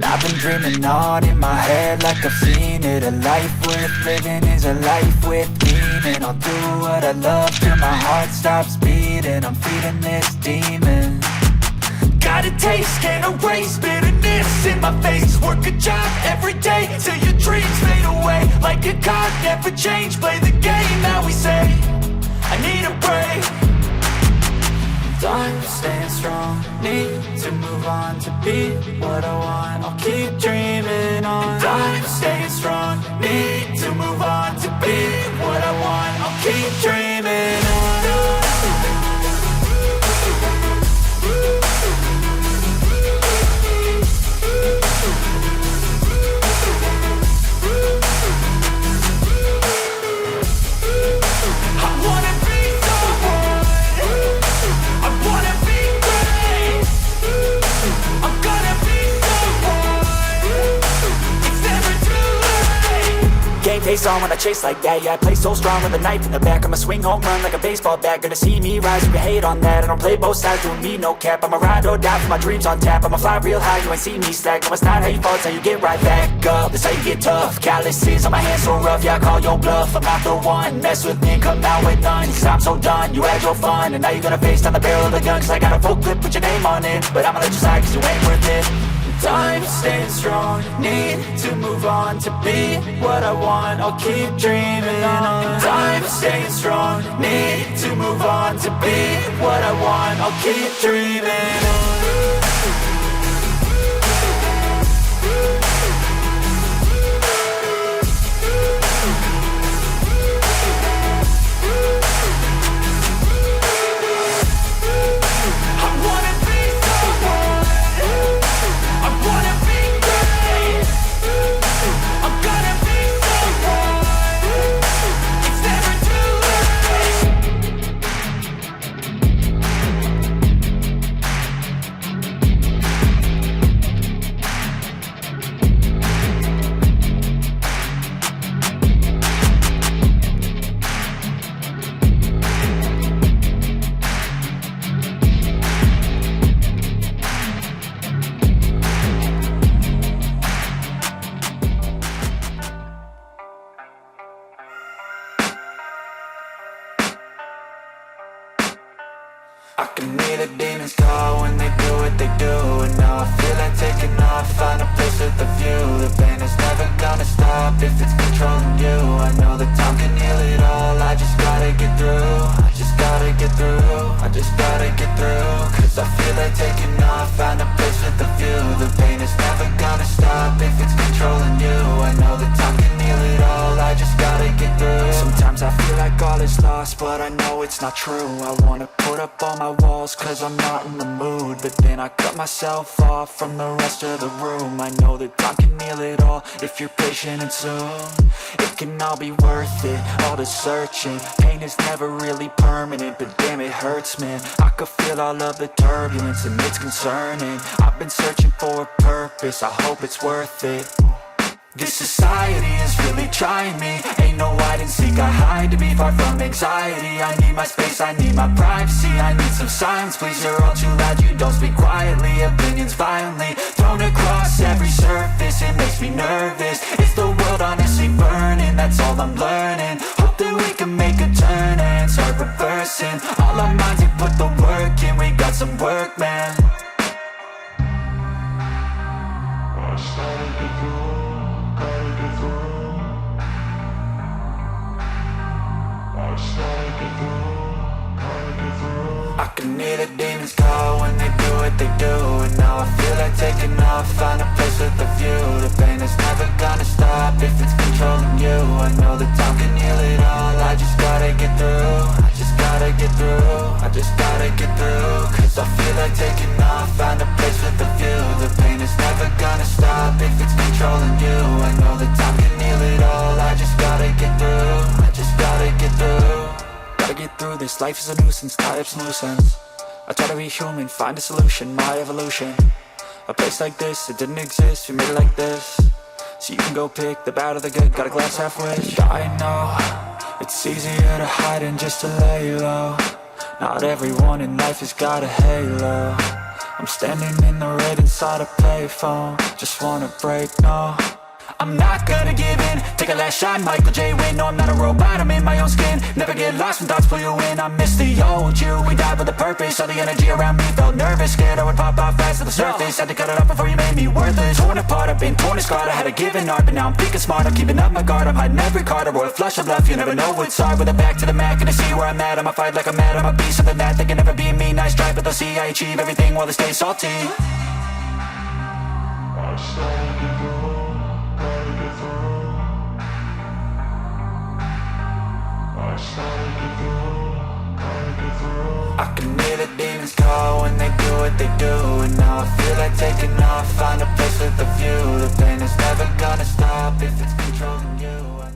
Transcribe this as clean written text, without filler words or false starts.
I've been dreaming on in my head like I've seen it. A life worth living is a life with meaning. I'll do what I love till my heart stops beating. I'm feeding this demon. Got a taste, can't erase bitterness in my face. Work a job every day till your dreams fade away. Like a card, never change, play the game that we say. I need a break. I'm staying strong, need to move on to be what I want. I'll keep dreaming on. I'm staying strong, need to move on to be what I want. I'll keep dreaming on. Face on when I chase like that, yeah, I play so strong with a knife in the back. I'ma swing home run like a baseball bat. Gonna see me rise, you can hate on that. I don't play both sides, doing me no cap. I'ma ride or die for my dreams on tap. I'ma fly real high, you ain't see me slack. No, it's not how you fall, it's how you get right back up. That's how you get tough, calluses on my hands so rough. Yeah, I call your bluff, I'm not the one. Mess with me and come out with none, cause I'm so done. You had your fun, and now you're gonna face down the barrel of the gun. Cause I got a full clip, put your name on it. But I'ma let you slide, cause you ain't worth it. I'm staying strong, need to move on to be what I want. I'll keep dreaming on. I'm staying strong, need to move on to be what I want. I'll keep dreaming on. I can hear the demons call when they do what they do. And now I feel like taking off, find a place with a view. The pain is never gonna stop if it's controlling you. I know that time can heal it all, I just gotta get through. I just gotta get through, I just gotta get through. Cause I feel like taking off, find a place with a view. The pain is never gonna stop if it's controlling you. I know that time can heal it all, I just gotta get through. Sometimes I feel like all is lost, but I know it's not true. I wanna put up all my walls cause I'm not in the mood. But then I cut myself off from the rest of the room. I know that time can heal it all if you're patient and soon. It can all be worth it, all the searching. Pain is never really permanent, but damn it hurts, man. I could feel all of the turbulence and it's concerning. I've been searching for a purpose, I hope it's worth it. This society is really trying me. Ain't no hide and seek, I hide to be far from anxiety. I need my space, I need my privacy. I need some silence, please, you're all too loud. You don't speak quietly, opinions violently thrown across every surface. It makes me nervous, is the world honestly burning? That's all I'm learning. Hope that we can make a turn and start reversing. All our minds, we put the work in. We got some work, man. I can hear the demons call when they do what they do. And now I feel like taking off, find a place with a view. The pain is never gonna stop if it's controlling you. I know that time can heal it all, I just gotta get through. I just gotta get through, I just gotta get through. Cause I feel like taking off, find a place with a view. The pain is never gonna stop if it's controlling you. I know that time can heal it all, I just gotta get through. I just gotta get through. Gotta get through this, life is a nuisance, tie up some loose ends. I try to be human, find a solution, my evolution. A place like this, it didn't exist, we made it like this. So you can go pick the bad or the good, got a glass halfway. I know, it's easier to hide than just to lay low. Not everyone in life has got a halo. I'm standing in the red inside a payphone. Just wanna break, no, I'm not gonna give in. Take a last shot, Michael J. Win. No, I'm not a robot, I'm in my own skin. Never get lost when thoughts pull you in. I miss the old you, we died with a purpose. All the energy around me felt nervous. Scared I would pop out fast to the surface. Had to cut it off before you made me worthless. Torn apart, I've been torn and scarred. I had a given art, but now I'm thinking smart. I'm keeping up my guard, I'm hiding every card. I roll a flush of bluff, you never know what's hard. With a back to the mat, gonna see where I'm at. I'ma fight like I'm mad, I'ma be something that they can never be me. Nice try, but they'll see I achieve everything while they stay salty. I can hear the demons call when they do what they do. And now I feel like taking off, find a place with a view. The pain is never gonna stop if it's controlling you.